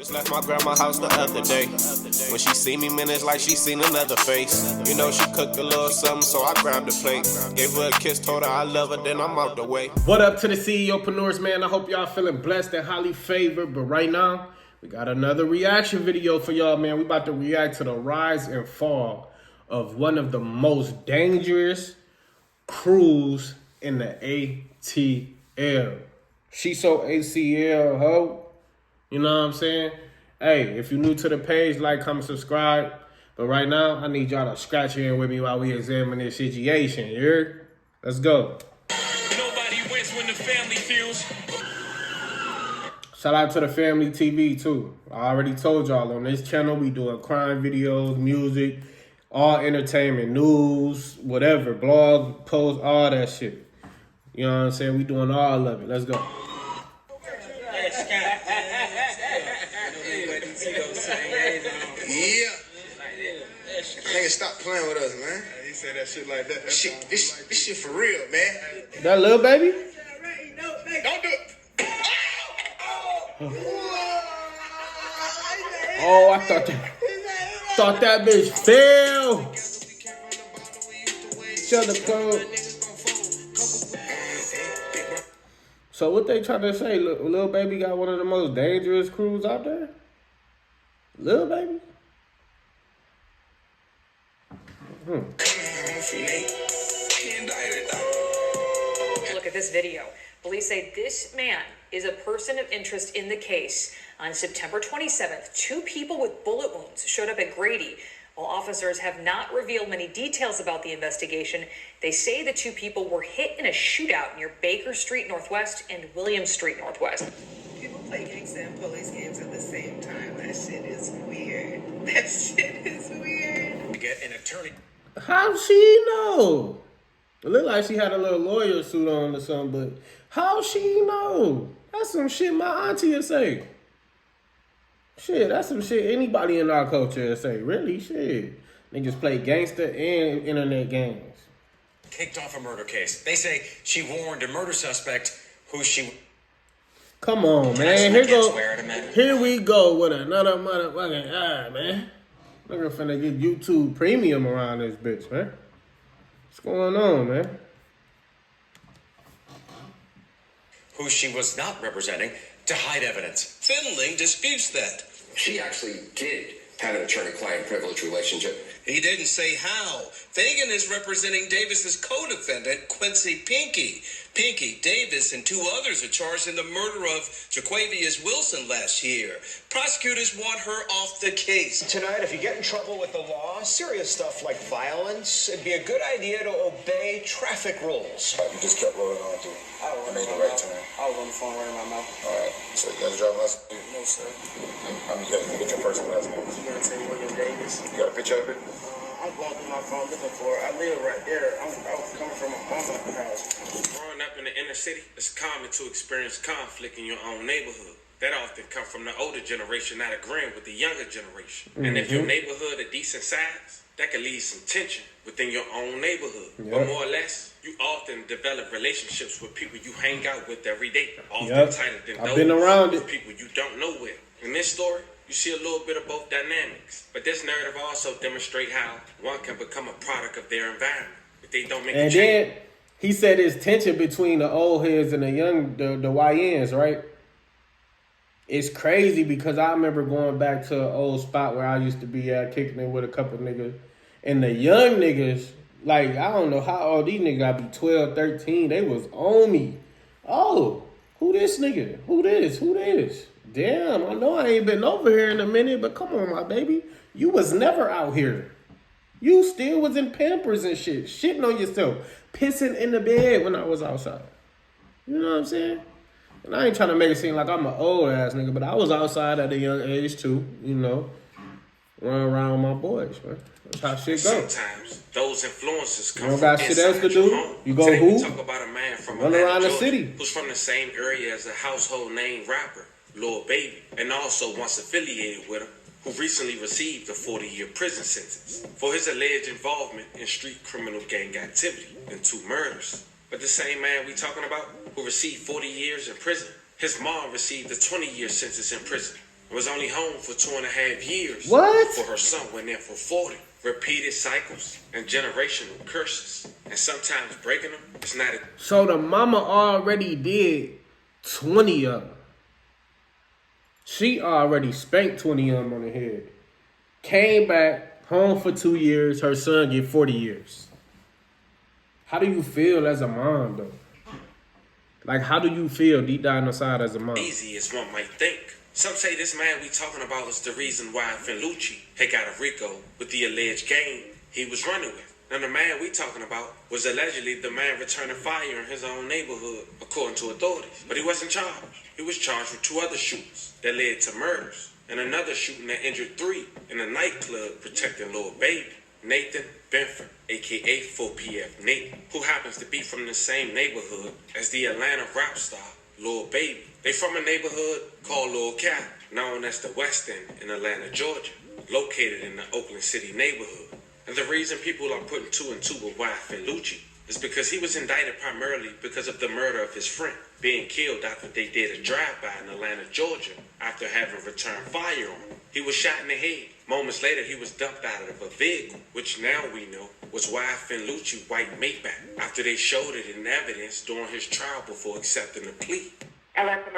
Just left my grandma's house the other day. When she see me, man, it's like she seen another face. You know, she cooked a little something, so I grabbed a plate. Gave her a kiss, told her I love her, then I'm out the way. What up to the Ceopreneurs, man? I hope y'all feeling blessed and highly favored. But right now, we got another reaction video for y'all, man. We about to react to the rise and fall of one of the most dangerous crews in the ATL. She so ACL, ho. You know what I'm saying? Hey, if you're new to the page, like, comment, subscribe. But right now, I need y'all to scratch in with me while we examine this situation. You heard? Let's go. Nobody wins when the family feels. Shout out to the family TV, too. I already told y'all on this channel, we doing crime videos, music, all entertainment, news, whatever, blog, posts, all that shit. You know what I'm saying? We doing all of it. Let's go. Yeah. Nigga, stop playing with us, man. He said that shit like that. Shit, this shit for real, man. That little baby? Don't do it. Oh, I thought that bitch fell. Shut the club. So what they trying to say? Lil Baby got one of the most dangerous crews out there? Lil Baby? Look at this video. Police say this man is a person of interest in the case. On September 27th, 2 people with bullet wounds showed up at Grady. While officers have not revealed many details about the investigation, they say the 2 people were hit in a shootout near Baker Street Northwest and William Street Northwest. People play gangsta and police games at the same time. That shit is weird. That shit is weird. To get an attorney. How she know? It looked like she had a little lawyer suit on or something, but how she know? That's some shit my auntie would say. Shit, that's some shit anybody in our culture would say. Really, shit. Niggas play gangster and internet games. Kicked off a murder case. They say she warned a murder suspect who she... Come on, man. Here we go with another motherfucking man. Nigga finna get YouTube premium around this bitch, man. What's going on, man? Who she was not representing to hide evidence. Finley disputes that. She actually did have an attorney-client privilege relationship. He didn't say how. Fagan is representing Davis's co-defendant, Quincy Pinky. Pinky, Davis, and 2 others are charged in the murder of Jaquavius Wilson last year. Prosecutors want her off the case. Tonight, if you get in trouble with the law, serious stuff like violence, it'd be a good idea to obey traffic rules. You just kept rolling on through. I was made the right turn. I was on the phone running my mouth. All right. So you got a driving license? No, sir. You got to get your first and last name. You gonna say William Davis? You got a picture of it? I'm going through my phone looking for it. I live right there. I was coming from my mom's house. Growing up in the inner city, it's common to experience conflict in your own neighborhood. That often comes from the older generation not agreeing with the younger generation. And if your neighborhood a decent size, that can lead some tension within your own neighborhood. But more or less, you often develop relationships with people you hang out with every day, often tighter than those people you don't know well. In this story, you see a little bit of both dynamics. But this narrative also demonstrates how one can become a product of their environment if they don't make a change. And then he said there's tension between the old heads and the YNs, right? It's crazy because I remember going back to an old spot where I used to be at, kicking it with a couple niggas. And the young niggas, like, I don't know how old these niggas got to be, 12, 13. They was on me. Oh, who this nigga? Who this? Who this? Damn, I know I ain't been over here in a minute, but come on, my baby. You was never out here. You still was in Pampers and shit, shitting on yourself, pissing in the bed when I was outside. You know what I'm saying? And I ain't trying to make it seem like I'm an old ass nigga, but I was outside at a young age too, you know, running around with my boys, man. That's how shit go. Sometimes those influences come you don't got shit else to do. You go Today we who? talk about a man from Run around the city. Who's from the same area as a household name rapper, Lil Baby, and also once affiliated with him, who recently received a 40-year prison sentence for his alleged involvement in street criminal gang activity and 2 murders. But the same man we talking about, who received 40 years in prison, his mom received a 20-year sentence in prison. and was only home for 2.5 years. What? Before her son went in for 40. Repeated cycles and generational curses. And sometimes breaking them is not a... So the mama already did 20 of them. She already spanked 20 of them on the head. Came back, home for 2 years. Her son get 40 years. How do you feel as a mom, though? Like, how do you feel deep down inside as a mom? Easy as one might think. Some say this man we talking about is the reason why Finlucci had got a RICO with the alleged gang he was running with. Now the man we talking about was allegedly the man returning fire in his own neighborhood, according to authorities. But he wasn't charged. He was charged with 2 other shootings that led to murders, and another shooting that injured 3 in a nightclub protecting Lil Baby, Nathan Benford, aka 4PF Nate, who happens to be from the same neighborhood as the Atlanta rap star Lil Baby. They from a neighborhood called Lil Cal, known as the West End in Atlanta, Georgia, located in the Oakland City neighborhood. And the reason people are putting 2 and 2 with why Finlucci is because he was indicted primarily because of the murder of his friend, being killed after they did a drive-by in Atlanta, Georgia, after having returned fire on him. He was shot in the head. Moments later, he was dumped out of a vehicle, which now we know was why Finlucci white Maybach, after they showed it in evidence during his trial before accepting the plea. And I ain't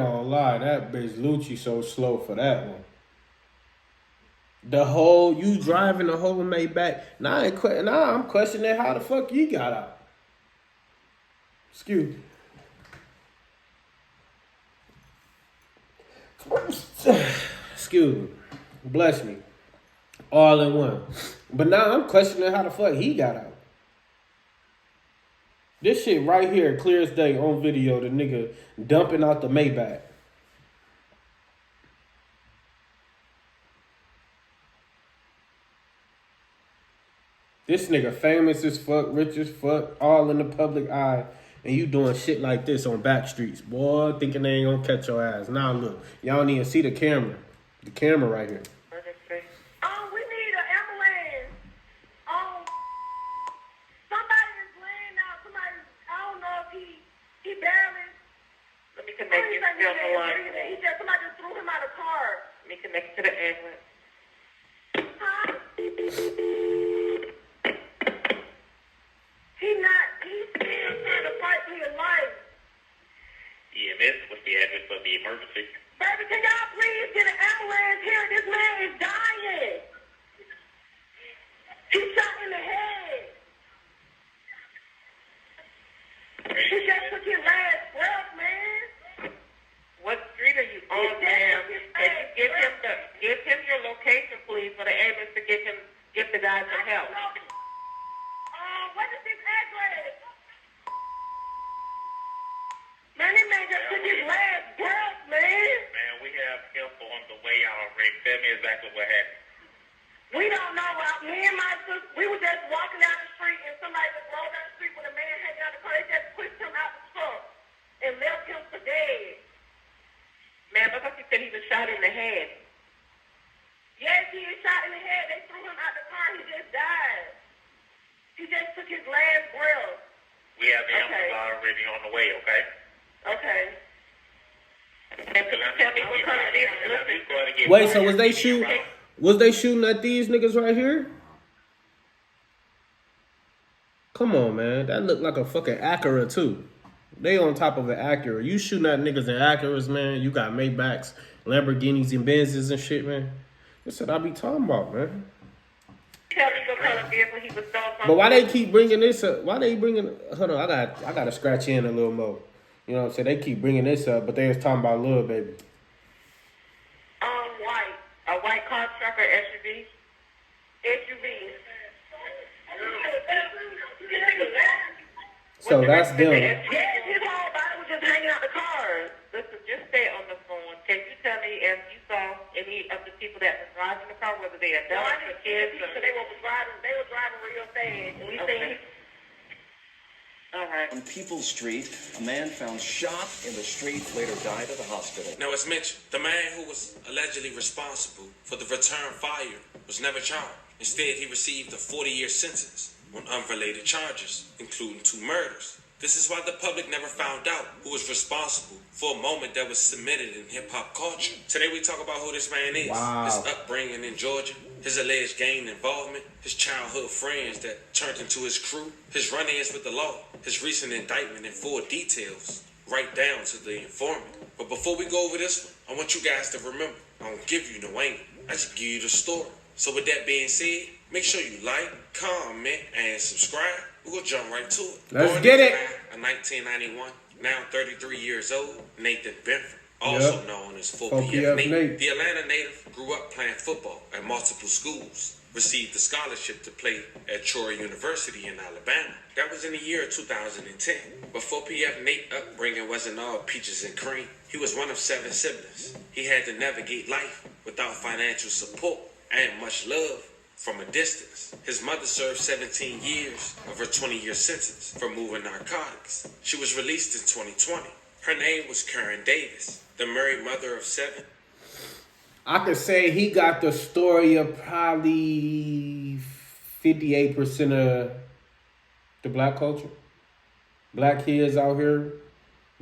gonna lie, that bitch Lucci so slow for that one. The whole, you driving the whole Maybach. Now I'm questioning how the fuck you got out. Excuse me. Excuse me. Bless me. All in one. But now I'm questioning how the fuck he got out. This shit right here, clear as day on video, the nigga dumping out the Maybach. This nigga famous as fuck, rich as fuck, all in the public eye, and you doing shit like this on back streets. Boy, thinking they ain't gonna catch your ass. Now look, y'all don't even see the camera. The camera right here. Oh, we need an ambulance. Oh, somebody is laying out. Somebody, I don't know if he barely. Let me connect you to the line. Somebody just threw him out of the car. Let me connect you to the ambulance. Huh? He's still trying to fight for his life. EMS, what's the address of the emergency? Baby, can y'all please get an ambulance here? This man is dying. He's shot in the head. He just took his last breath, man. What street are you on, ma'am? Can you give him your location, please, for the ambulance to get the guy some help? What is his address? Man, this man just took his last breath, man. Man, we have help on the way already. Tell me exactly what happened. We don't know. Me and my sister, we were just walking down the street, and somebody just rolled down the street with a man hanging out the car. They just pushed him out the truck and left him for dead. Ma'am, I thought you said he was shot in the head. Yes, he was shot in the head. They threw him out the car. He just died. He just took his last breath. We have the ambulance already on the way, okay? Okay. And can you tell me what kind of vehicle? Wait, so was they shooting at these niggas right here? Come on, man. That looked like a fucking Acura, too. They on top of an Acura. You shooting at niggas in Acuras, man. You got Maybachs, Lamborghinis, and Benzes and shit, man. That's what I be talking about, man. Tell me what kind of vehicle he was stolen. But why they keep bringing this up? Why they bringing... Hold on, I got to scratch in a little more. You know what I'm saying? They keep bringing this up, but they was talking about Lil Baby. White. A white car truck or SUV? SUV. So that's them. Yes, his whole body was just hanging out the car. Listen, just stay on the phone. Can you tell me if you saw any of the people that were driving the car, whether they adults or kids? They were driving real fast. And we seen. All right. On Peoples Street, a man found shot in the street later died at the hospital. Now, as mentioned, the man who was allegedly responsible for the return fire was never charged. Instead, he received a 40-year sentence on unrelated charges, including 2 murders. This is why the public never found out who was responsible for a moment that was cemented in hip-hop culture. Today we talk about who this man is, his upbringing in Georgia, his alleged gang involvement, his childhood friends that turned into his crew, his run-ins with the law, his recent indictment in full details, right down to the informant. But before we go over this one, I want you guys to remember, I don't give you no angle, I just give you the story. So with that being said, make sure you like, comment, and subscribe. We're going to jump right to it. Let's get it. In 1991, now 33 years old, Nathan Benford, also known as 4PF Nate. The Atlanta native grew up playing football at multiple schools, received a scholarship to play at Troy University in Alabama. That was in the year 2010. But 4PF Nate's upbringing wasn't all peaches and cream. He was one of 7 siblings. He had to navigate life without financial support and much love from a distance. His mother served 17 years of her 20-year sentence for moving narcotics. She was released in 2020. Her name was Karen Davis, the married mother of 7. I could say he got the story of probably 58% of the black culture. Black kids out here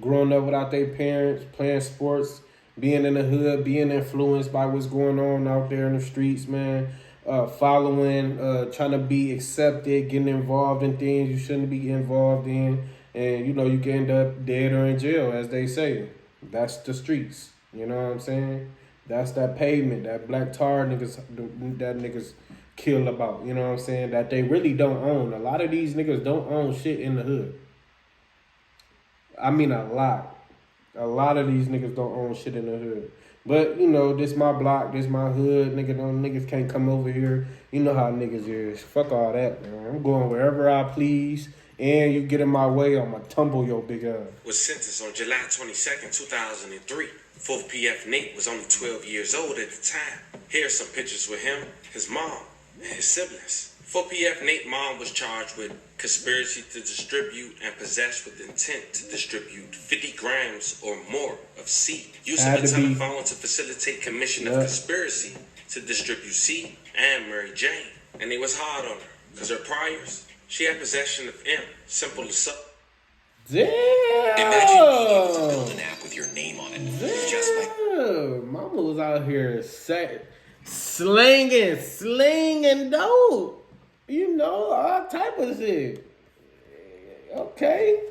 growing up without their parents, playing sports, being in the hood, being influenced by what's going on out there in the streets, man. Following, trying to be accepted, getting involved in things you shouldn't be involved in. And, you know, you can end up dead or in jail, as they say. That's the streets. You know what I'm saying? That's that pavement, that black tar niggas, that niggas kill about. You know what I'm saying? That they really don't own. A lot of these niggas don't own shit in the hood. I mean a lot. A lot of these niggas don't own shit in the hood. But, you know, this my block, this my hood. Niggas can't come over here. You know how niggas is. Fuck all that, man. I'm going wherever I please. And you get in my way, I'm gonna tumble your big ass. Was sentenced on July 22nd, 2003. 4PF Nate was only 12 years old at the time. Here are some pictures with him, his mom, and his siblings. 4PF Nate's mom was charged with conspiracy to distribute and possess with intent to distribute 50 grams or more of seed. Using a telephone to facilitate commission of conspiracy to distribute seed and Mary Jane. And they was hard on her, because her priors, she had possession of M, simple as so. Damn! Imagine being able to build an app with your name on it. Damn! Just like Mama was out here slinging dope. You know, all type of shit. Okay.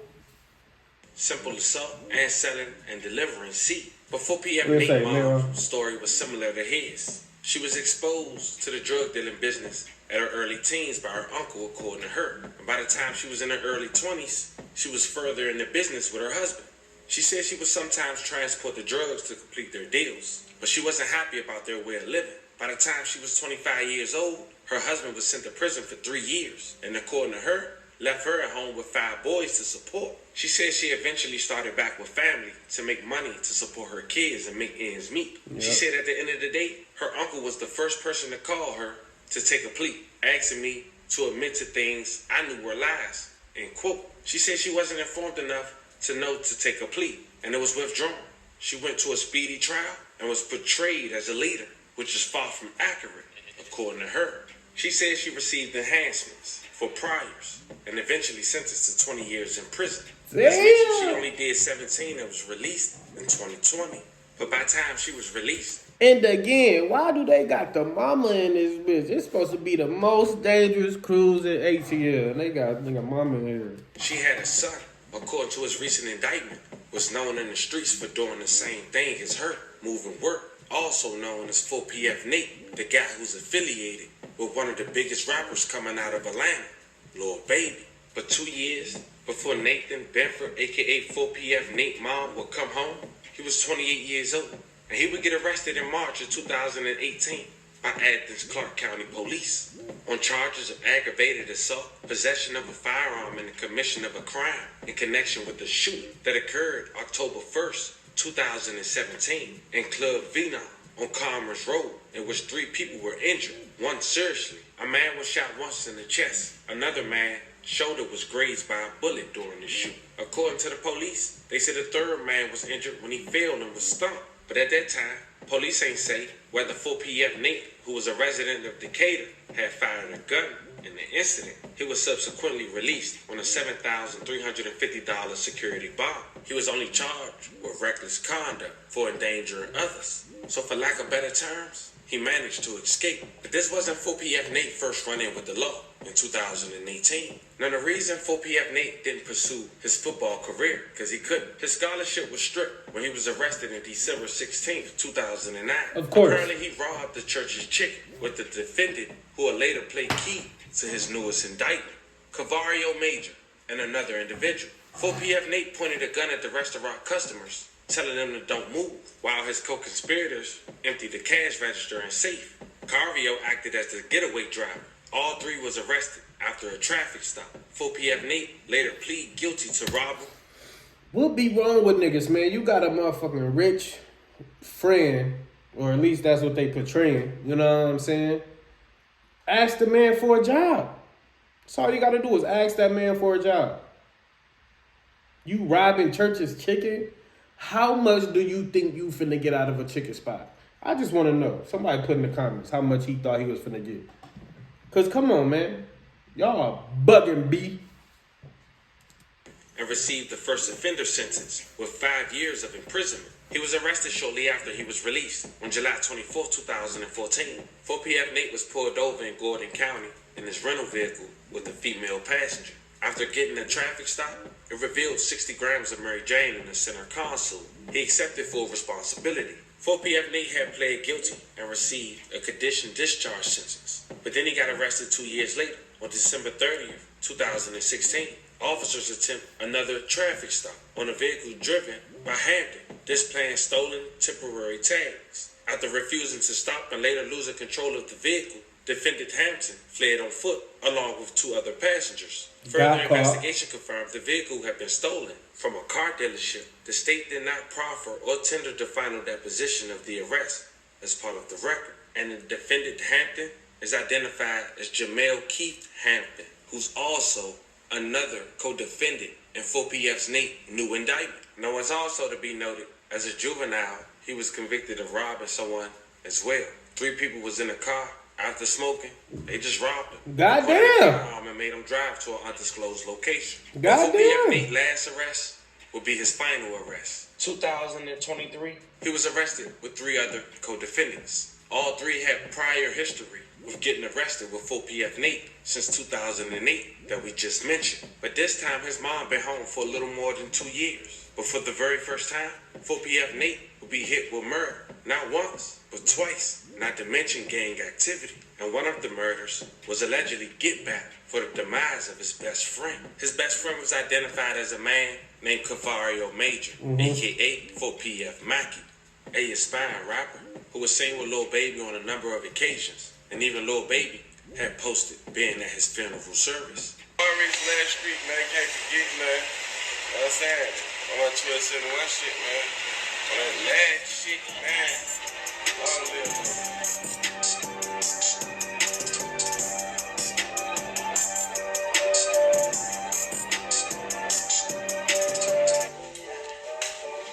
Simple as so, and selling and delivering seed. But 4PF Nate's mom's story was similar to his. She was exposed to the drug dealing business at her early teens by her uncle, according to her. And by the time she was in her early 20s, she was further in the business with her husband. She said she would sometimes transport the drugs to complete their deals, but she wasn't happy about their way of living. By the time she was 25 years old, her husband was sent to prison for 3 years, and according to her, left her at home with 5 boys to support. She said she eventually started back with family to make money to support her kids and make ends meet. She said at the end of the day, her uncle was the first person to call her to take a plea, asking me to admit to things I knew were lies, end quote. She said she wasn't informed enough to know to take a plea, and it was withdrawn. She went to a speedy trial and was portrayed as a leader, which is far from accurate, according to her. She said she received enhancements for priors and eventually sentenced to 20 years in prison. As mentioned, she only did 17 and was released in 2020. But by the time she was released, and again, why do they got the mama in this bitch? It's supposed to be the most dangerous cruise in ATL, and they got mama in here. She had a son, according to his recent indictment, was known in the streets for doing the same thing as her, moving work. Also known as 4PF Nate, the guy who's affiliated with one of the biggest rappers coming out of Atlanta, Lil Baby. But 2 years before Nathan Benford, aka 4PF Nate's mom, would come home, he was 28 years old. And he would get arrested in March of 2018 by Athens Clark County Police on charges of aggravated assault, possession of a firearm, and the commission of a crime in connection with the shooting that occurred October 1st, 2017 in Club Vino on Commerce Road, in which 3 people were injured, one seriously. A man was shot once in the chest. Another man's shoulder was grazed by a bullet during the shoot. According to the police, they said a third man was injured when he fell and was stunned. But at that time, police ain't say whether 4PF Nate, who was a resident of Decatur, had fired a gun in the incident. He was subsequently released on a $7,350 security bond. He was only charged with reckless conduct for endangering others. So for lack of better terms, he managed to escape. But this wasn't 4PF Nate first run-in with the law in 2018. Now the reason 4PF Nate didn't pursue his football career, because he couldn't. His scholarship was stripped when he was arrested on December 16th, 2009. Of course. Apparently he robbed the church's chicken with the defendant who would later play key to his newest indictment, Cavario Major, and another individual. 4PF Nate pointed a gun at the restaurant customers, telling them to don't move, while his co-conspirators emptied the cash register and safe. Cavario acted as the getaway driver. All three was arrested after a traffic stop. 4PF Nate later pleaded guilty to robbery. What be wrong with niggas, man? You got a motherfucking rich friend, or at least that's what they portraying. You know what I'm saying? Ask the man for a job. That's all you got to do is ask that man for a job. You robbing church's chicken? How much do you think you finna get out of a chicken spot? I just want to know. Somebody put in the comments how much he thought he was finna get. Because come on, man. Y'all are bugging B. And received the first offender sentence with 5 years of imprisonment. He was arrested shortly after he was released on July 24, 2014. 4PF Nate was pulled over in Gordon County in his rental vehicle with a female passenger. After getting a traffic stop, it revealed 60 grams of Mary Jane in the center console. He accepted full responsibility. 4PF Nate had pled guilty and received a conditioned discharge sentence. But then he got arrested 2 years later on December 30th, 2016. Officers attempt another traffic stop on a vehicle driven by Hampton, displaying stolen temporary tags. After refusing to stop and later losing control of the vehicle, defendant Hampton fled on foot along with 2 other passengers. Further investigation confirmed the vehicle had been stolen from a car dealership. The state did not proffer or tender the final deposition of the arrest as part of the record, and the defendant Hampton is identified as Jamel Keith Hampton, who's also another co-defendant in 4PF's Nate new indictment. Now it's also to be noted, as a juvenile, he was convicted of robbing someone as well. 3 people was in a car. After smoking, they just robbed him. Goddamn. And made him drive to an undisclosed location. Goddamn. 4PF Nate's last arrest would be his final arrest. 2023. He was arrested with 3 other co-defendants. All 3 had prior history with getting arrested with 4PF Nate since 2008 that we just mentioned. But this time his mom been home for a little more than 2 years. But for the very first time, 4PF Nate will be hit with murder. Not once, but twice. Not to mention gang activity. And one of the murders was allegedly get back for the demise of his best friend. His best friend was identified as a man named Cavario Major, aka 4PF Mackie, a aspiring rapper who was seen with Lil Baby on a number of occasions. And even Lil Baby had posted being at his funeral service. Always last street, man, can't forget, man. You know what I'm saying? I want 1271 shit, man. On that last shit, man. Long live.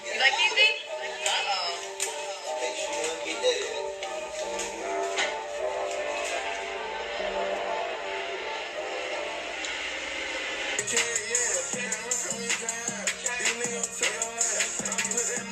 You like these things? Uh-oh. Make sure you don't get that in.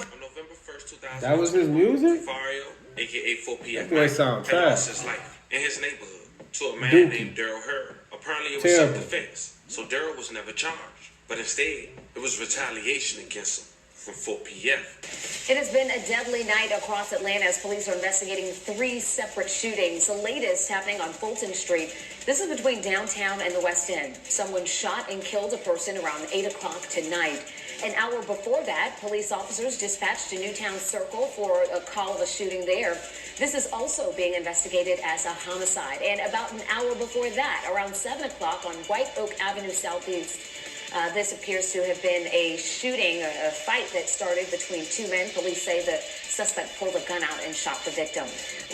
On November 1st, 2000, That was his music? Cavario, aka 4PF That sound had trash. lost his life in his neighborhood to a man Dookie. named Daryl Hurd. Apparently it was Terrible. self-defense, so Daryl was never charged. But instead, it was retaliation against him from 4PF. It has been a deadly night across Atlanta as police are investigating 3 separate shootings. The latest happening on Fulton Street. This is between downtown and the West End. Someone shot and killed a person around 8 o'clock tonight. An hour before that, police officers dispatched to Newtown Circle for a call of a shooting there. This is also being investigated as a homicide. And about an hour before that, around 7 o'clock on White Oak Avenue Southeast, this appears to have been a shooting, a fight that started between 2 men. Police say the suspect pulled a gun out and shot the victim.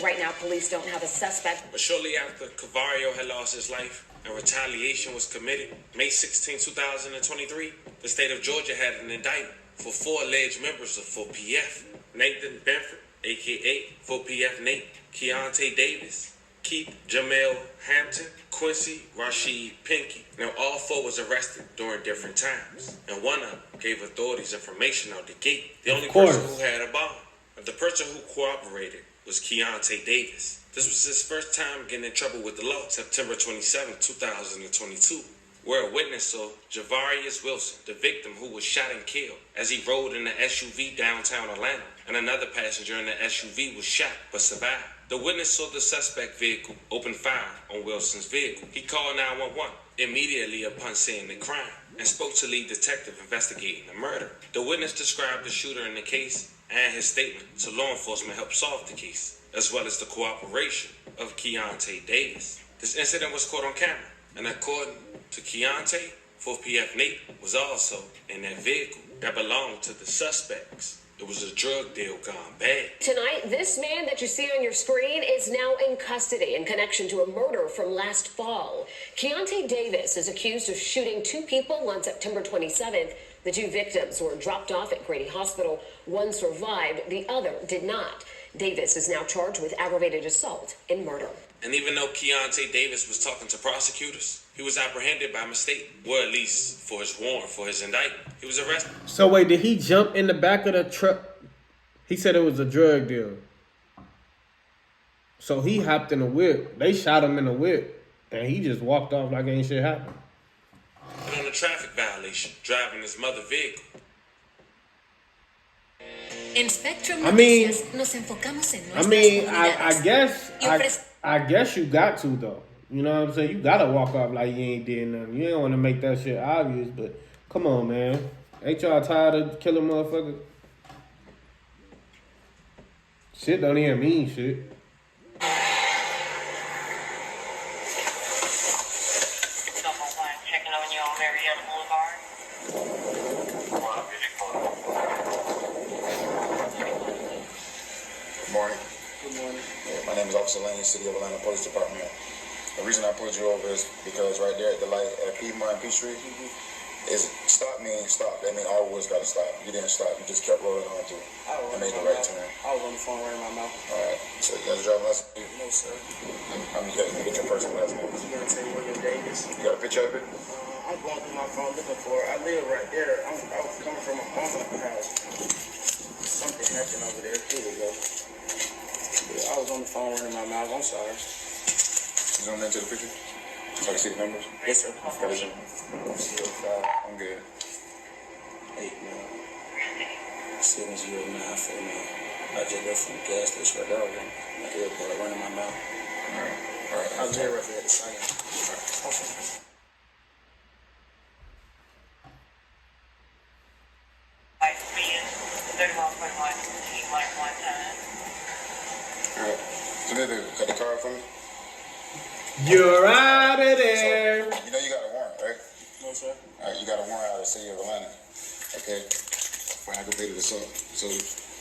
Right now, police don't have a suspect. But shortly after Cavario had lost his life and retaliation was committed, May 16, 2023, the state of Georgia had an indictment for 4 alleged members of 4PF. Nathan Benford, a.k.a. 4PF Nate, Keontae Davis, Keith Jamel Hampton, Quincy, Rashid, Pinky. Now, all four was arrested during different times, and one of them gave authorities information out the gate. The only person who had a bond. The person who cooperated was Keontae Davis. This was his first time getting in trouble with the law, September 27, 2022, where a witness saw Javarius Wilson, the victim who was shot and killed, as he rode in the SUV downtown Atlanta, and another passenger in the SUV was shot but survived. The witness saw the suspect vehicle open fire on Wilson's vehicle. He called 911 immediately upon seeing the crime and spoke to lead detective investigating the murder. The witness described the shooter in the case and his statement to law enforcement helped solve the case, as well as the cooperation of Keontae Davis. This incident was caught on camera, and according to Keontae, 4PF Nate was also in that vehicle that belonged to the suspects. It was a drug deal gone bad. Tonight, this man that you see on your screen is now in custody in connection to a murder from last fall. Keontae Davis is accused of shooting two people on September 27th. The two victims were dropped off at Grady Hospital. One survived, the other did not. Davis is now charged with aggravated assault and murder. And even though Keontae Davis was talking to prosecutors, he was apprehended by mistake, or at least for his warrant for his indictment. He was arrested. So wait, did he jump in the back of the truck? He said it was a drug deal. So he hopped in a whip. They shot him in the whip, and he just walked off like ain't shit happened. But on a traffic violation, driving his mother's vehicle. En Spectrum I mean, Noticias nos enfocamos en nuestras I guess you got to though. You know what I'm saying? You gotta walk off like you ain't did nothing. You ain't want to make that shit obvious, but come on, man. Ain't y'all tired of killing motherfuckers? Shit don't even mean shit. Checking on you on Marietta Boulevard. Good morning. Good morning. My name is Officer Lane, City of Atlanta Police Department. The reason I pulled you over is because right there at the light at Piedmont and Peachtree, is stop means stop. That means all wheels got to stop. You didn't stop. You just kept rolling on through and made the right turn. I was on the phone running my mouth. All right. So you got a driving license? No, sir. You got to get your personal license. Keontae William Davis. You got a picture of it? I'm going through my phone looking for it. I live right there. I was coming from my mama's house. Something happened over there. Here we go. Yeah, I was on the phone running my mouth. I'm sorry. Zoom into the picture? So I can see the numbers? Yes, sir. Got it, zoom. I'm good. 8 now. 709 for me. I just left from the gas station right there. I was on the airport running my mouth. All right. I was there right there at the site. All right. Alright. So maybe cut the car for me? You're out of there. You know you got a warrant, right? No, sir. Alright, you got a warrant out of the City of Atlanta. Okay? For aggravated assault. So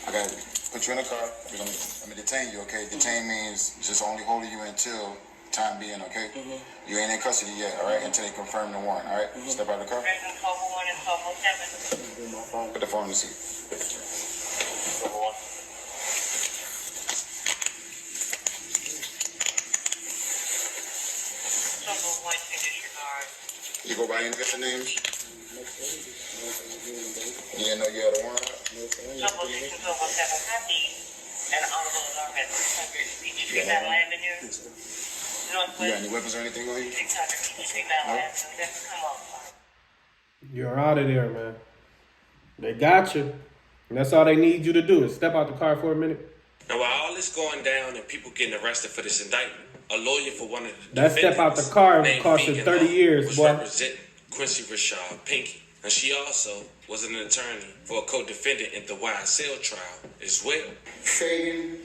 I got to put you in a car. Let me detain you, okay? Detain means just only holding you until time being, okay? You ain't in custody yet, alright? Until they confirm the warrant, alright? Step out of the car. Put the phone in the seat. You go by any different names? You didn't know you had a warrant? You got any weapons or anything on you? No? You're out of there, man. They got you. And that's all they need you to do is step out the car for a minute. Now, while all this going down and people getting arrested for this indictment, a lawyer for one of the that step out the car cost you 30 years, was boy. representing Quincy Rashad Pinky. And she also was an attorney for a co-defendant in the YSL trial as well. Fagan,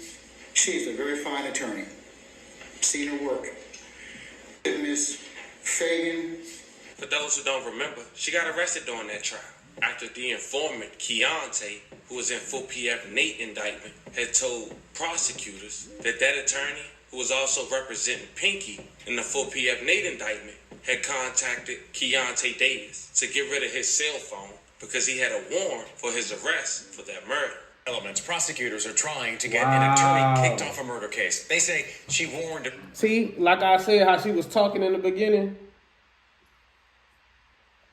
she's a very fine attorney. Seen her work. Miss Fagan. For those who don't remember, she got arrested during that trial after the informant, Keontae, who was in 4PF Nate indictment, had told prosecutors that that attorney, who was also representing Pinky in the 4PF Nate indictment, had contacted Keontae Davis to get rid of his cell phone because he had a warrant for his arrest for that murder. Elements. Prosecutors are trying to get an attorney kicked off a murder case. They say she warned. See, like I said, how she was talking in the beginning.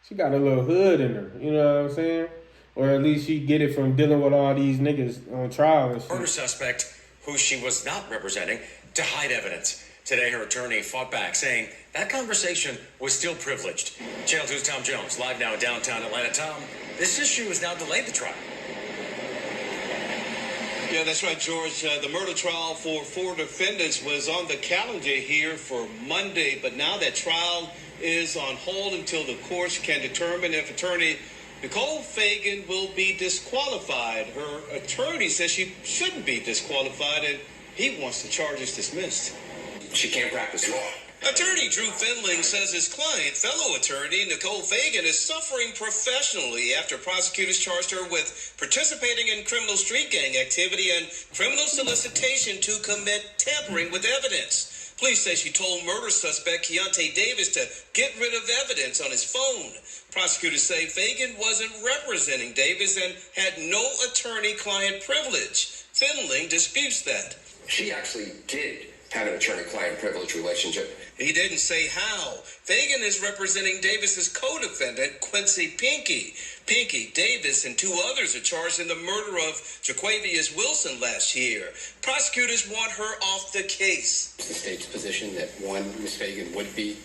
She got a little hood in her. You know what I'm saying? Or at least she get it from dealing with all these niggas on trial and shit. Murder suspect, who she was not representing, to hide evidence. Today, her attorney fought back, saying that conversation was still privileged. Channel 2's Tom Jones, live now in downtown Atlanta. Tom, this issue has now delayed the trial. Yeah, that's right, George. The murder trial for 4 defendants was on the calendar here for Monday, but now that trial is on hold until the courts can determine if attorney Nicole Fagan will be disqualified. Her attorney says she shouldn't be disqualified, and he wants the charges dismissed. She can't practice law. Attorney Drew Findling says his client, fellow attorney Nicole Fagan, is suffering professionally after prosecutors charged her with participating in criminal street gang activity and criminal solicitation to commit tampering with evidence. Police say she told murder suspect Keontae Davis to get rid of evidence on his phone. Prosecutors say Fagan wasn't representing Davis and had no attorney-client privilege. Findling disputes that. She actually did have an attorney-client privilege relationship. He didn't say how. Fagan is representing Davis's co-defendant, Quincy Pinky. Pinky, Davis, and 2 others are charged in the murder of Jaquavius Wilson last year. Prosecutors want her off the case. It's the state's position that Ms. Fagan would be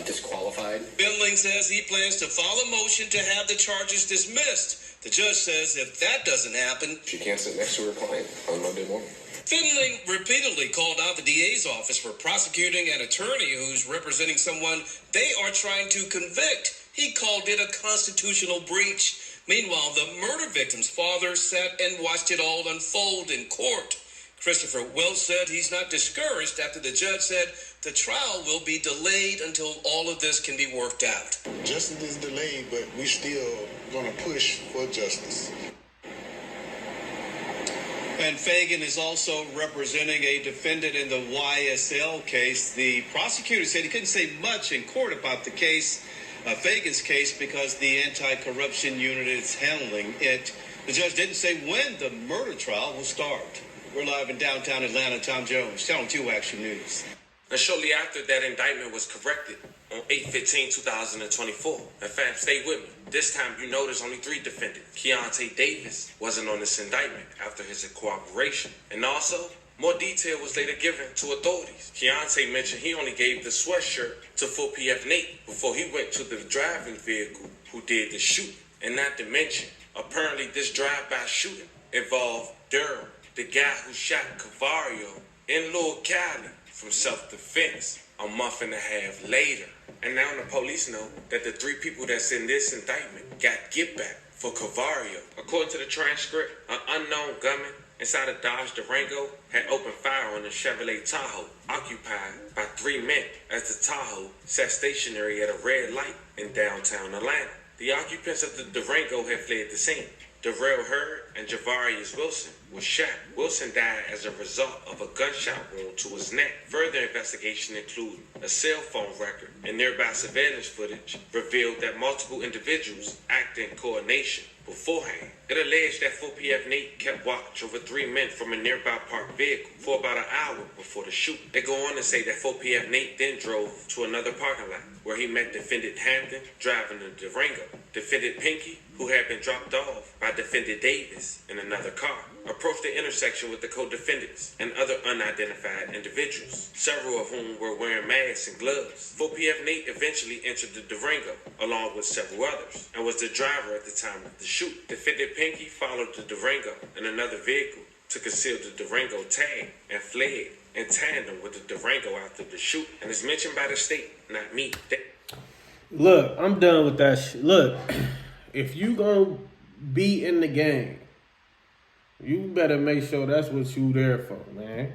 disqualified. Findling says he plans to file a motion to have the charges dismissed. The judge says if that doesn't happen, she can't sit next to her client on Monday morning. Findling repeatedly called out the DA's office for prosecuting an attorney who's representing someone they are trying to convict. He called it a constitutional breach. Meanwhile, the murder victim's father sat and watched it all unfold in court. Christopher Welch said he's not discouraged after the judge said the trial will be delayed until all of this can be worked out. Justice is delayed, but we still going to push for justice. And Fagan is also representing a defendant in the YSL case. The prosecutor said he couldn't say much in court about the case, Fagan's case, because the anti-corruption unit is handling it. The judge didn't say when the murder trial will start. We're live in downtown Atlanta. Tom Jones, Channel 2 Action News. And shortly after that indictment was corrected on 8/15/2024. And fam, stay with me. This time you notice only 3 defendants. Keontae Davis wasn't on this indictment after his cooperation. And also, more detail was later given to authorities. Keontae mentioned he only gave the sweatshirt to 4PF Nate before he went to the driving vehicle who did the shooting. And not to mention, apparently this drive-by shooting involved Durham, the guy who shot Cavario in Lil Cali from self-defense a month and a half later. And now the police know that the 3 people that's in this indictment got get back for Cavario. According to the transcript, an unknown gunman inside a Dodge Durango had opened fire on a Chevrolet Tahoe occupied by 3 men as the Tahoe sat stationary at a red light in downtown Atlanta. The occupants of the Durango had fled the scene. Darrell Hurd and Javarius Wilson was shot. Wilson died as a result of a gunshot wound to his neck. Further investigation included a cell phone record and nearby surveillance footage revealed that multiple individuals acted in coordination beforehand. It alleged that 4PF Nate kept watch over 3 men from a nearby parked vehicle for about an hour before the shooting. They go on to say that 4PF Nate then drove to another parking lot where he met defendant Hampton driving the Durango. Defendant Pinky, who had been dropped off by defendant Davis in another car, approached the intersection with the co-defendants and other unidentified individuals, several of whom were wearing masks and gloves. 4PF Nate eventually entered the Durango along with several others and was the driver at the time of the shoot. Defendant Pinky followed the Durango in another vehicle to conceal the Durango tag and fled in tandem with the Durango after the shoot, and is mentioned by the state, not me. Look, I'm done with that shit. Look, if you gonna be in the game, you better make sure that's what you there for, man.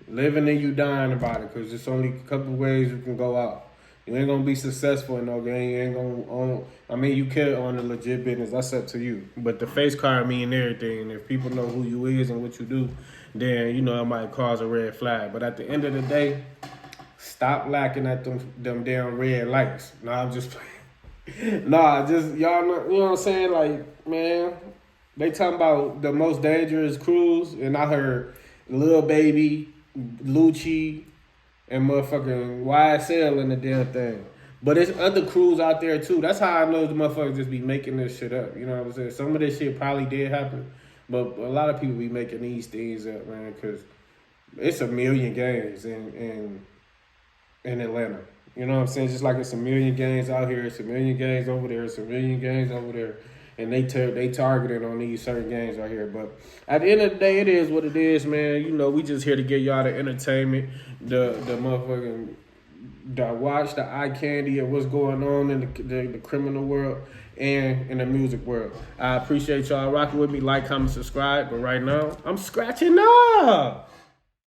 Living and you dying about it, because there's only a couple ways you can go out. You ain't gonna be successful in no game. You ain't gonna own. I mean, you can own a legit business. That's up to you. But the face card mean everything. And if people know who you is and what you do, then you know it might cause a red flag. But at the end of the day, stop lacking at them damn red lights. No, I'm just playing. Nah, just y'all know, you know what I'm saying? Like, man, They talking about the most dangerous crews, and I heard Lil Baby, Lucci, and motherfucking YSL in the damn thing. But there's other crews out there too. That's how I know the motherfuckers just be making this shit up. You know what I'm saying? Some of this shit probably did happen, but a lot of people be making these things up, man, because it's a million gangs in Atlanta. You know what I'm saying? Just like it's a million gangs out here, it's a million gangs over there, it's a million gangs over there. And they targeted on these certain gangs right here. But at the end of the day, it is what it is, man. You know, we just here to get y'all the entertainment, the motherfucking, the watch, the eye candy of what's going on in the criminal world and in the music world. I appreciate y'all rocking with me. Like, comment, subscribe. But right now, I'm scratching up.